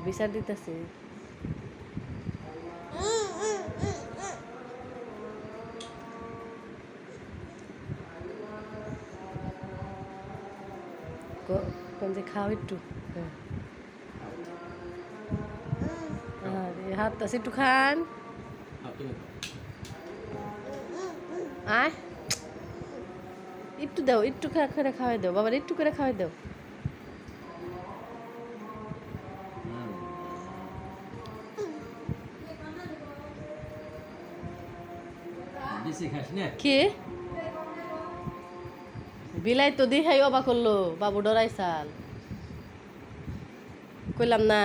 বিচার দিতেছে কোন যে খাও একটু হাত আছে একটু খান আয় একটু দাও একটু করে খাওয়াই দাও বাবার একটু করে খাওয়াই দাও কে বিলাই তো দেখাই অবাক করলো বাবু ডরাই সাল কইলাম না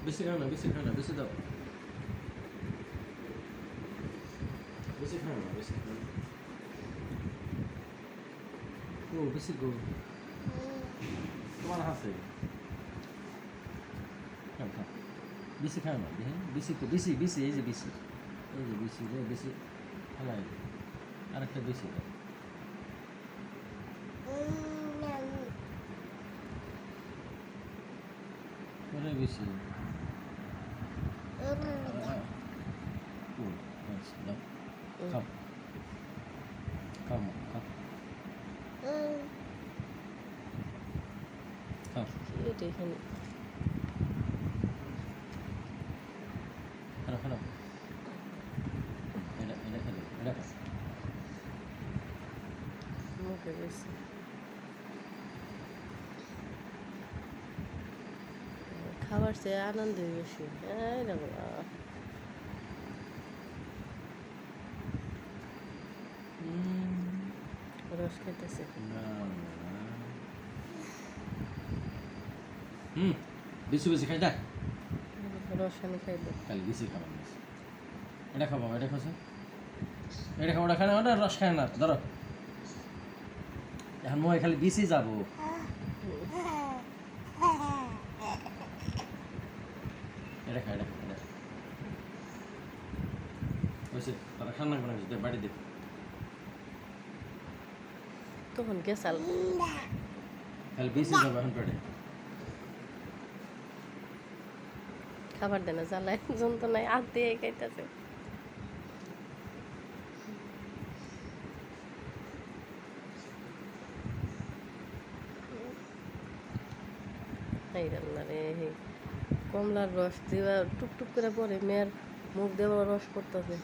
বেশি খাও না বেশি খাও না বেশি দাও বেশি খাও না বেশি খাও ও বেশি গো তোমার হাতে খাও খাও বেশি খাও না বেশি বেশি বেশি এই যে বেশি রে বেশি ফেলাই আরেকটা বেশি দাও বেশি খাও খাও খাও খাও এটা এখানে খাও খাও এটা খাও মুখে বেশি খাবার চেয়ে আনন্দই বেশি রস খেতেছে বেশি বেশি খাই দেখ রস আমি খাইব খালি বেশি খাবার বেশি এটা খাবো এটা খাস এটা খাবো ওটা খায় না ওটা রস খায় না ধরো এখন মই খালি বেশি যাবো এটা খায় এটা বুঝছি তারা খান্না করে বাড়ি দে তখন গেছাল খালি বেশি যাবো এখন পেটে খাবার দেনা জ্বালায় যন্ত্রণায় হাত দিয়ে খাইতেছে কমলার রস দেওয়া টুকটুক করে পরে মেয়ের মুখ দেওয়া রস পড়তেছে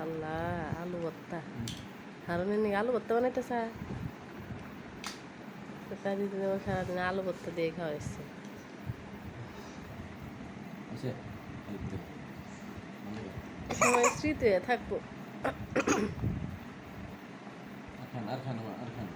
আল্লাহ আলু ভর্তা হারনে নাকি আলু ভর্তা বানাইতেছে সারাদিন আলু ভর্তা দিয়ে খাওয়া এসছে সময় স্মৃতি হয়ে থাকবো আর খান